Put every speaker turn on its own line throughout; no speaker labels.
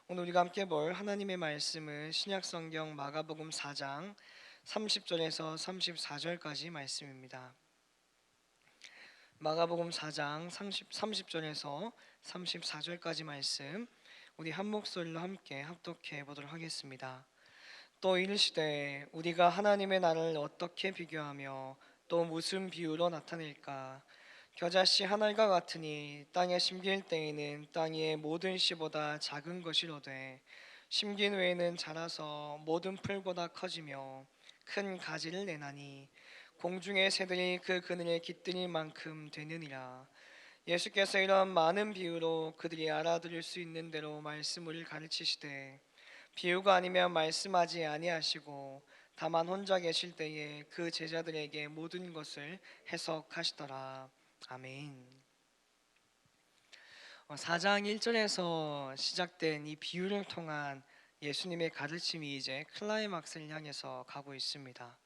오늘 우리가 함께 볼 하나님의 말씀은 신약성경 마가복음 4장 30절에서 34절까지 말씀입니다. 마가복음 4장 30절에서 34절까지 말씀 우리 한 목소리로 함께 합독해 보도록 하겠습니다. 또 이르시되 우리가 하나님의 나라를 어떻게 비교하며 또 무슨 비유로 나타낼까? 겨자씨 하나가 같으니 땅에 심길 때에는 땅 위의 모든 씨보다 작은 것이로되 심긴 후에는 자라서 모든 풀보다 커지며 큰 가지를 내나니 공중의 새들이 그 그늘에 깃들 만큼 되느니라. 예수께서 이런 많은 비유로 그들이 알아들을 수 있는 대로 말씀을 가르치시되 비유가 아니면 말씀하지 아니하시고 다만 혼자 계실 때에 그 제자들에게 모든 것을 해석하시더라. 아멘. 4장 1절에서 시작된 이 비유를 통한 예수님의 가르침이 이제 클라이막스를 향해서 가고 있습니다.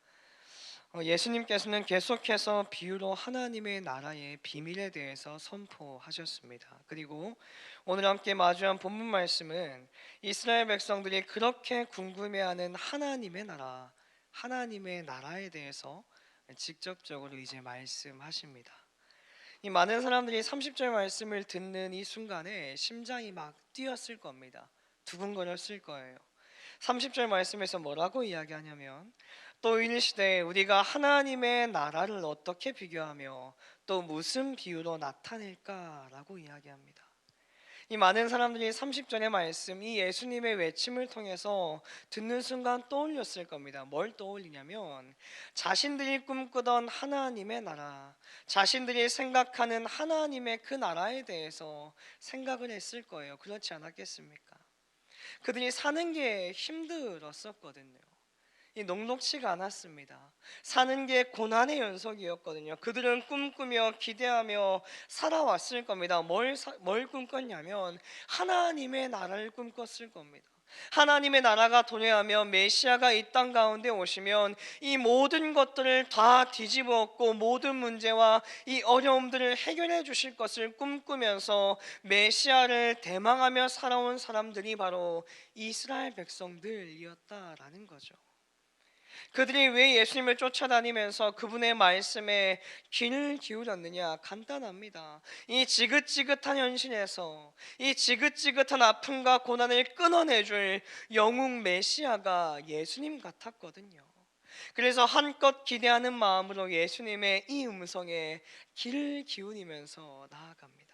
예수님께서는 계속해서 비유로 하나님의 나라의 비밀에 대해서 선포하셨습니다. 그리고 오늘 함께 마주한 본문 말씀은 이스라엘 백성들이 그렇게 궁금해하는 하나님의 나라에 대해서 직접적으로 이제 말씀하십니다. 이 많은 사람들이 30절 말씀을 듣는 이 순간에 심장이 막 뛰었을 겁니다. 두근거렸을 거예요. 30절 말씀에서 뭐라고 이야기하냐면 또 이르시되 우리가 하나님의 나라를 어떻게 비교하며 또 무슨 비유로 나타낼까라고 이야기합니다. 이 많은 사람들이 30절의 말씀, 이 예수님의 외침을 통해서 듣는 순간 떠올렸을 겁니다. 뭘 떠올리냐면 자신들이 꿈꾸던 하나님의 나라, 자신들이 생각하는 하나님의 그 나라에 대해서 생각을 했을 거예요. 그렇지 않았겠습니까? 그들이 사는 게 힘들었었거든요. 이 녹록치가 않았습니다. 사는 게 고난의 연속이었거든요. 그들은 꿈꾸며 기대하며 살아왔을 겁니다. 뭘 꿈꿨냐면 하나님의 나라를 꿈꿨을 겁니다. 하나님의 나라가 도래하며 메시아가 이 땅 가운데 오시면 이 모든 것들을 다 뒤집어 엎고 모든 문제와 이 어려움들을 해결해 주실 것을 꿈꾸면서 메시아를 대망하며 살아온 사람들이 바로 이스라엘 백성들이었다라는 거죠. 그들이 왜 예수님을 쫓아다니면서 그분의 말씀에 귀를 기울였느냐? 간단합니다. 이 지긋지긋한 현실에서 이 지긋지긋한 아픔과 고난을 끊어내줄 영웅 메시아가 예수님 같았거든요. 그래서 한껏 기대하는 마음으로 예수님의 이 음성에 귀를 기울이면서 나아갑니다.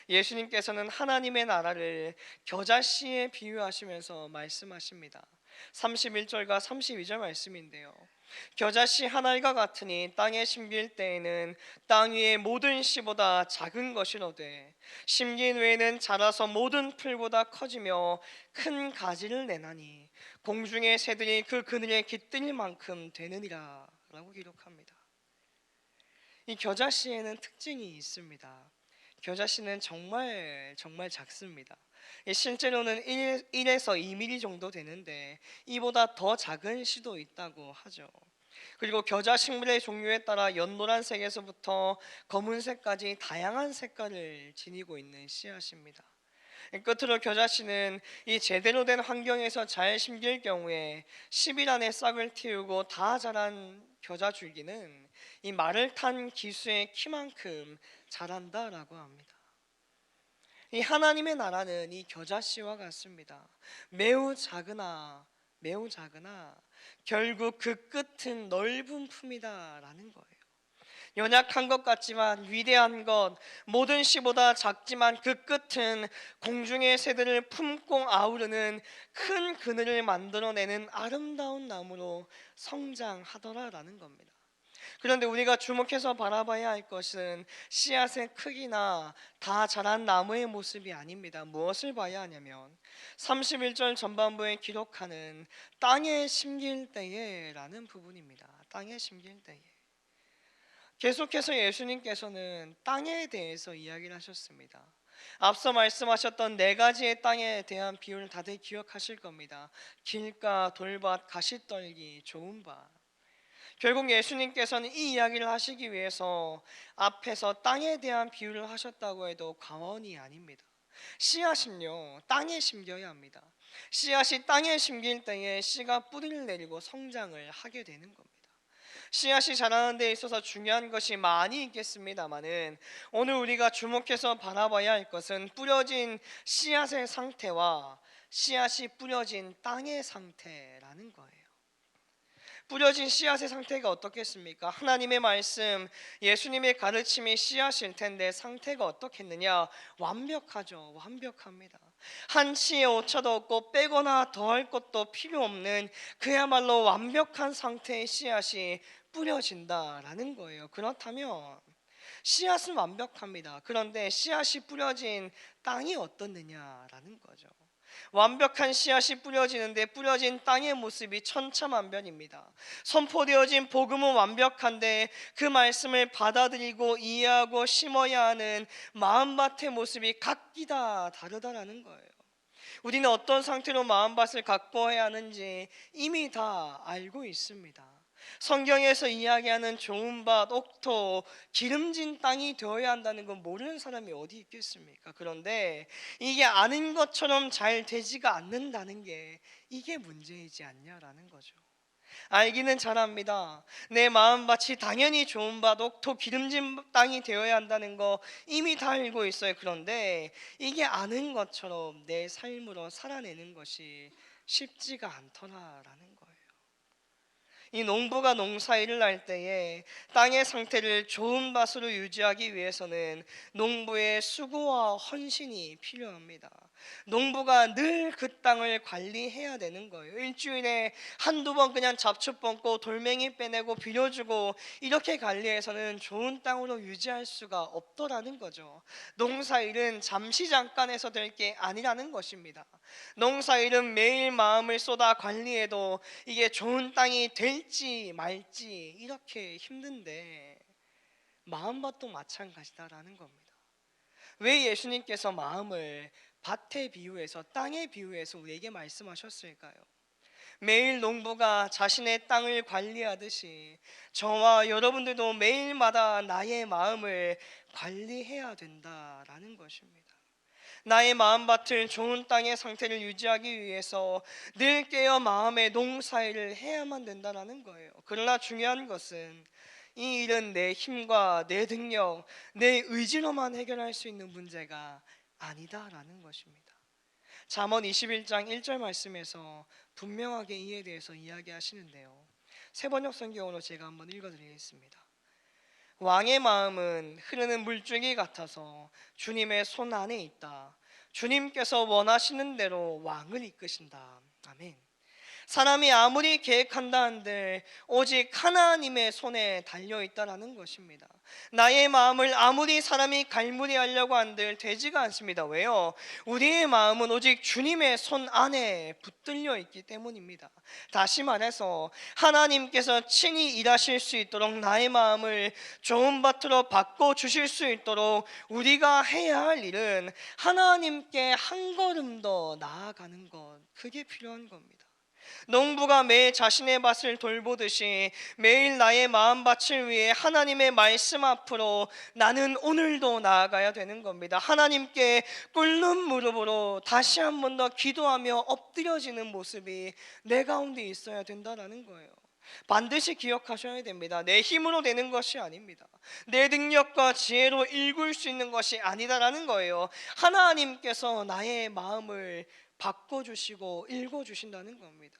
예수님께서는 하나님의 나라를 겨자씨에 비유하시면서 말씀하십니다. 31절과 32절 말씀인데요. 겨자씨 하나가 같으니 땅에 심길 때에는 땅 위의 모든 씨보다 작은 것이로되 심긴 후에는 자라서 모든 풀보다 커지며 큰 가지를 내나니 공중의 새들이 그 그늘에 깃들 만큼 되느니라 라고 기록합니다. 이 겨자씨에는 특징이 있습니다. 겨자씨는 정말 작습니다. 실제로는 1에서 2mm 정도 되는데 이보다 더 작은 씨도 있다고 하죠. 그리고 겨자 식물의 종류에 따라 연노란색에서부터 검은색까지 다양한 색깔을 지니고 있는 씨앗입니다. 끝으로 겨자씨는 이 제대로 된 환경에서 잘 심길 경우에 10일 안에 싹을 틔우고 다 자란 겨자 줄기는 이 말을 탄 기수의 키만큼 자란다라고 합니다. 이 하나님의 나라는 이 겨자씨와 같습니다. 매우 작으나 결국 그 끝은 넓은 품이다라는 거예요. 연약한 것 같지만 위대한 것, 모든 씨보다 작지만 그 끝은 공중의 새들을 품고 아우르는 큰 그늘을 만들어내는 아름다운 나무로 성장하더라라는 겁니다. 그런데 우리가 주목해서 바라봐야 할 것은 씨앗의 크기나 다 자란 나무의 모습이 아닙니다. 무엇을 봐야 하냐면 31절 전반부에 기록하는 땅에 심길 때에라는 부분입니다. 땅에 심길 때에. 계속해서 예수님께서는 땅에 대해서 이야기를 하셨습니다. 앞서 말씀하셨던 네 가지의 땅에 대한 비유를 다들 기억하실 겁니다. 길가, 돌밭, 가시떨기, 좋은 밭. 결국 예수님께서는 이 이야기를 하시기 위해서 앞에서 땅에 대한 비유를 하셨다고 해도 과언이 아닙니다. 씨앗은요, 땅에 심겨야 합니다. 씨앗이 땅에 심길 때에 씨가 뿌리를 내리고 성장을 하게 되는 겁니다. 씨앗이 자라는 데 있어서 중요한 것이 많이 있겠습니다마는 오늘 우리가 주목해서 바라봐야 할 것은 뿌려진 씨앗의 상태와 씨앗이 뿌려진 땅의 상태라는 거예요. 뿌려진 씨앗의 상태가 어떻겠습니까? 하나님의 말씀, 예수님의 가르침이 씨앗일 텐데 상태가 어떻겠느냐? 완벽하죠. 완벽합니다. 한 치의 오차도 없고 빼거나 더할 것도 필요 없는 그야말로 완벽한 상태의 씨앗이 뿌려진다라는 거예요. 그렇다면 씨앗은 완벽합니다. 그런데 씨앗이 뿌려진 땅이 어떻느냐라는 거죠. 완벽한 씨앗이 뿌려지는데 뿌려진 땅의 모습이 천차만별입니다. 선포되어진 복음은 완벽한데 그 말씀을 받아들이고 이해하고 심어야 하는 마음밭의 모습이 각기다 다르다라는 거예요. 우리는 어떤 상태로 마음밭을 가꿔야 하는지 이미 다 알고 있습니다. 성경에서 이야기하는 좋은 밭, 옥토, 기름진 땅이 되어야 한다는 건 모르는 사람이 어디 있겠습니까? 그런데 이게 아는 것처럼 잘 되지가 않는다는 게 이게 문제이지 않냐라는 거죠. 알기는 잘합니다. 내 마음밭이 당연히 좋은 밭, 옥토, 기름진 땅이 되어야 한다는 거 이미 다 알고 있어요. 그런데 이게 아는 것처럼 내 삶으로 살아내는 것이 쉽지가 않더라라는 거예요. 이 농부가 농사일을 할 때에 땅의 상태를 좋은 밭으로 유지하기 위해서는 농부의 수고와 헌신이 필요합니다. 농부가 늘 그 땅을 관리해야 되는 거예요. 일주일에 한두 번 그냥 잡초 뽑고 돌멩이 빼내고 비료주고 이렇게 관리해서는 좋은 땅으로 유지할 수가 없더라는 거죠. 농사일은 잠시 잠깐 해서 될 게 아니라는 것입니다. 농사일은 매일 마음을 쏟아 관리해도 이게 좋은 땅이 될지 말지 이렇게 힘든데 마음밭도 마찬가지다라는 겁니다. 왜 예수님께서 마음을 밭에 비유해서 땅에 비유해서 우리에게 말씀하셨을까요? 매일 농부가 자신의 땅을 관리하듯이 저와 여러분들도 매일마다 나의 마음을 관리해야 된다라는 것입니다. 나의 마음밭을 좋은 땅의 상태를 유지하기 위해서 늘 깨어 마음의 농사일을 해야만 된다는 거예요. 그러나 중요한 것은 이 일은 내 힘과 내 능력, 내 의지로만 해결할 수 있는 문제가 아니다라는 것입니다. 잠언 21장 1절 말씀에서 분명하게 이에 대해서 이야기하시는데요. 세번역 성경으로 제가 한번 읽어드리겠습니다. 왕의 마음은 흐르는 물줄기 같아서 주님의 손 안에 있다. 주님께서 원하시는 대로 왕을 이끄신다. 아멘. 사람이 아무리 계획한다 한들 오직 하나님의 손에 달려 있다라는 것입니다. 나의 마음을 아무리 사람이 갈무리하려고 한들 되지가 않습니다. 왜요? 우리의 마음은 오직 주님의 손 안에 붙들려 있기 때문입니다. 다시 말해서 하나님께서 친히 일하실 수 있도록 나의 마음을 좋은 밭으로 바꿔 주실 수 있도록 우리가 해야 할 일은 하나님께 한 걸음 더 나아가는 것, 그게 필요한 겁니다. 농부가 매일 자신의 밭을 돌보듯이 매일 나의 마음밭을 위해 하나님의 말씀 앞으로 나는 오늘도 나아가야 되는 겁니다. 하나님께 꿇는 무릎으로 다시 한 번 더 기도하며 엎드려지는 모습이 내 가운데 있어야 된다는 거예요. 반드시 기억하셔야 됩니다. 내 힘으로 되는 것이 아닙니다. 내 능력과 지혜로 읽을 수 있는 것이 아니다라는 거예요. 하나님께서 나의 마음을 바꿔주시고 읽어주신다는 겁니다.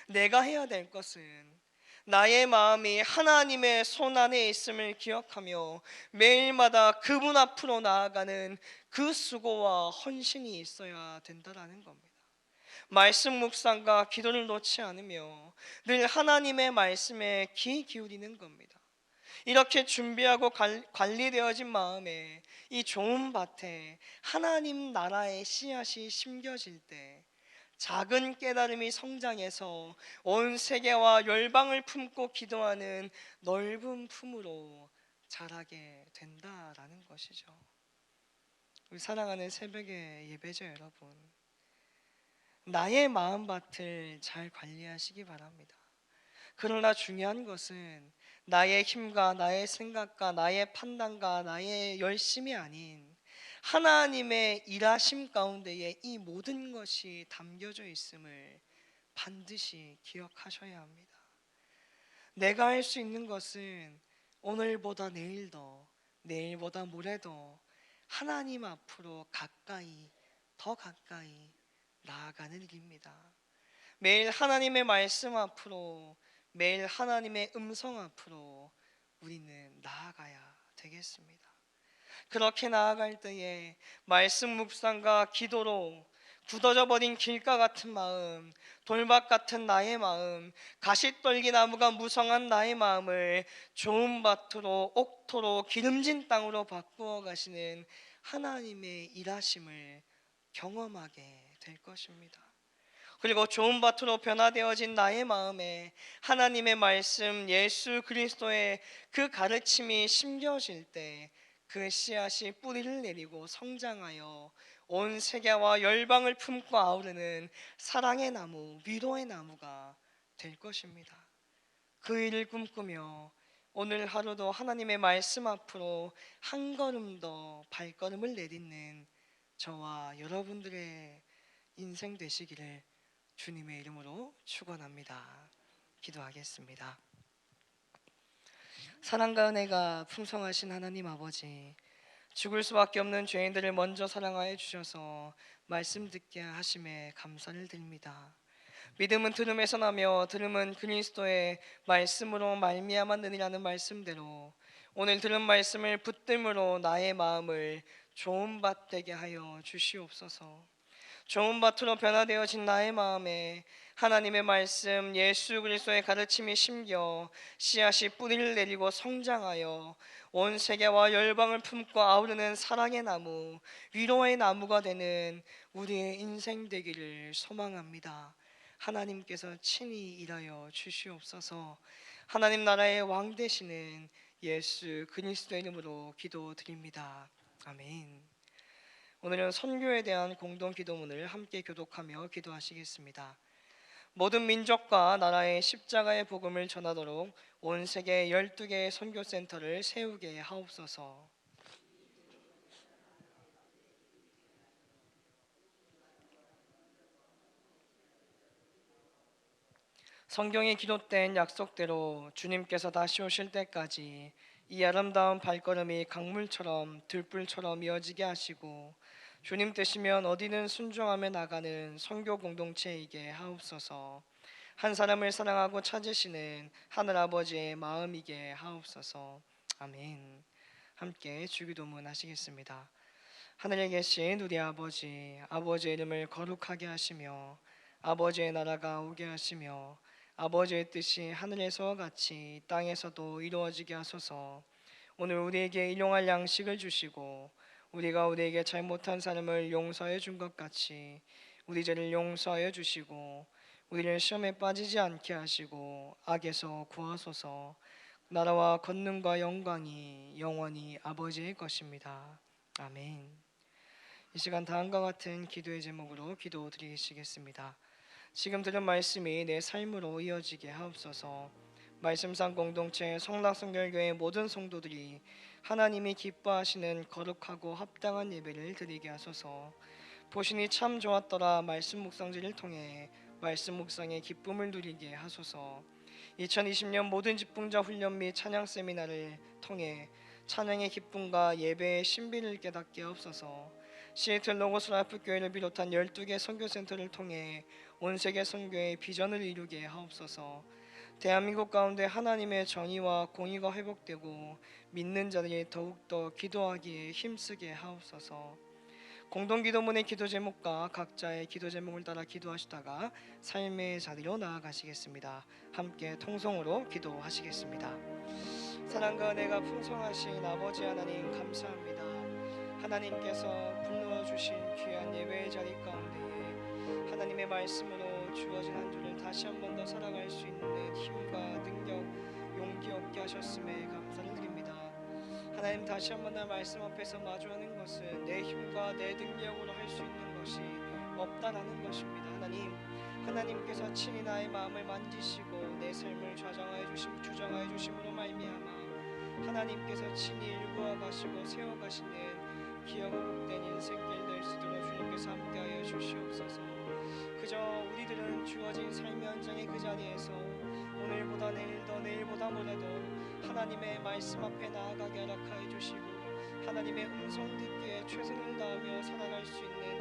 내가 해야 될 것은 나의 마음이 하나님의 손 안에 있음을 기억하며 매일마다 그분 앞으로 나아가는 그 수고와 헌신이 있어야 된다는 겁니다. 말씀 묵상과 기도를 놓지 않으며 늘 하나님의 말씀에 귀 기울이는 겁니다. 이렇게 준비하고 관리되어진 마음에 이 좋은 밭에 하나님 나라의 씨앗이 심겨질 때 작은 깨달음이 성장해서 온 세계와 열방을 품고 기도하는 넓은 품으로 자라게 된다라는 것이죠. 우리 사랑하는 새벽의 예배자 여러분, 나의 마음밭을 잘 관리하시기 바랍니다. 그러나 중요한 것은 나의 힘과 나의 생각과 나의 판단과 나의 열심이 아닌 하나님의 일하심 가운데에 이 모든 것이 담겨져 있음을 반드시 기억하셔야 합니다. 내가 할 수 있는 것은 오늘보다 내일 더, 내일보다 모레 더 하나님 앞으로 가까이, 더 가까이 나아가는 일입니다. 매일 하나님의 말씀 앞으로, 매일 하나님의 음성 앞으로 우리는 나아가야 되겠습니다. 그렇게 나아갈 때에 말씀 묵상과 기도로 굳어져 버린 길가 같은 마음, 돌밭 같은 나의 마음, 가시떨기 나무가 무성한 나의 마음을 좋은 밭으로, 옥토로, 기름진 땅으로 바꾸어 가시는 하나님의 일하심을 경험하게 될 것입니다. 그리고 좋은 밭으로 변화되어진 나의 마음에 하나님의 말씀, 예수 그리스도의 그 가르침이 심겨질 때 그 씨앗이 뿌리를 내리고 성장하여 온 세계와 열방을 품고 아우르는 사랑의 나무, 위로의 나무가 될 것입니다. 그 일을 꿈꾸며 오늘 하루도 하나님의 말씀 앞으로 한 걸음 더 발걸음을 내딛는 저와 여러분들의 인생 되시기를 주님의 이름으로 축원합니다. 기도하겠습니다. 사랑과 은혜가 풍성하신 하나님 아버지, 죽을 수밖에 없는 죄인들을 먼저 사랑하여 주셔서 말씀 듣게 하심에 감사를 드립니다. 믿음은 들음에서 나며 들음은 그리스도의 말씀으로 말미암아 느니라는 말씀대로 오늘 들은 말씀을 붙들므로 나의 마음을 좋은 밭 되게 하여 주시옵소서. 좋은 밭으로 변화되어진 나의 마음에 하나님의 말씀, 예수 그리스도의 가르침이 심겨 씨앗이 뿌리를 내리고 성장하여 온 세계와 열방을 품고 아우르는 사랑의 나무, 위로의 나무가 되는 우리의 인생 되기를 소망합니다. 하나님께서 친히 일하여 주시옵소서. 하나님 나라의 왕 되시는 예수 그리스도의 이름으로 기도드립니다. 아멘. 오늘은 선교에 대한 공동 기도문을 함께 교독하며 기도하시겠습니다. 모든 민족과 나라의 십자가의 복음을 전하도록 온 세계 12개의 선교센터를 세우게 하옵소서. 성경에 기록된 약속대로 주님께서 다시 오실 때까지 이 아름다운 발걸음이 강물처럼 들불처럼 이어지게 하시고 주님 되시면 어디든 순종하며 나가는 선교 공동체이게 하옵소서. 한 사람을 사랑하고 찾으시는 하늘아버지의 마음이게 하옵소서. 아멘. 함께 주기도문 하시겠습니다. 하늘에 계신 우리 아버지, 아버지의 이름을 거룩하게 하시며 아버지의 나라가 오게 하시며 아버지의 뜻이 하늘에서와 같이 땅에서도 이루어지게 하소서. 오늘 우리에게 일용할 양식을 주시고 우리가 우리에게 잘못한 사람을 용서해 준 것 같이 우리 죄를 용서하여 주시고 우리를 시험에 빠지지 않게 하시고 악에서 구하소서. 나라와 권능과 영광이 영원히 아버지의 것입니다. 아멘. 이 시간 다음과 같은 기도의 제목으로 기도드리시겠습니다. 지금 들은 말씀이 내 삶으로 이어지게 하옵소서. 말씀상 공동체 성락성결교회 모든 성도들이 하나님이 기뻐하시는 거룩하고 합당한 예배를 드리게 하소서. 보시니 참 좋았더라 말씀 묵상지를 통해 말씀 묵상의 기쁨을 누리게 하소서. 2020년 모든 집중자 훈련 및 찬양 세미나를 통해 찬양의 기쁨과 예배의 신비를 깨닫게 하옵소서. 시애틀 로고스 라이프 교회를 비롯한 12개 선교센터를 통해 온 세계 선교의 비전을 이루게 하옵소서. 대한민국 가운데 하나님의 정의와 공의가 회복되고 믿는 자들이 더욱더 기도하기에 힘쓰게 하옵소서. 공동기도문의 기도 제목과 각자의 기도 제목을 따라 기도하시다가 삶의 자리로 나아가시겠습니다. 함께 통성으로 기도하시겠습니다. 사랑과 은혜가 풍성하신 아버지 하나님 감사합니다. 하나님께서 불러와 주신 귀한 예배의 자리 가운데에 하나님의 말씀으로 주어진 한 주를 다시 한 번 더 살아갈 수 있는 힘과 능력, 용기 얻게 하셨음에 감사를 드립니다. 하나님 다시 한 번 더 말씀 앞에서 마주하는 것은 내 힘과 내 능력으로 할 수 있는 것이 없다라는 것입니다. 하나님께서 친히 나의 마음을 만지시고 내 삶을 주장하여 주심으로 말미암아 하나님께서 친히 일구어 가시고 세워 가시는 기억으로 복된 인생길 낼 수 있도록 주님께서 함께하여 주시옵소서. 그저 우리들은 주어진 삶의 현장의 그 자리에서 오늘보다 내일 더 내일보다 모레 더 하나님의 말씀 앞에 나아가게 허락하여 주시고 하나님의 음성 듣기에 최선을 다하며 살아갈 수 있는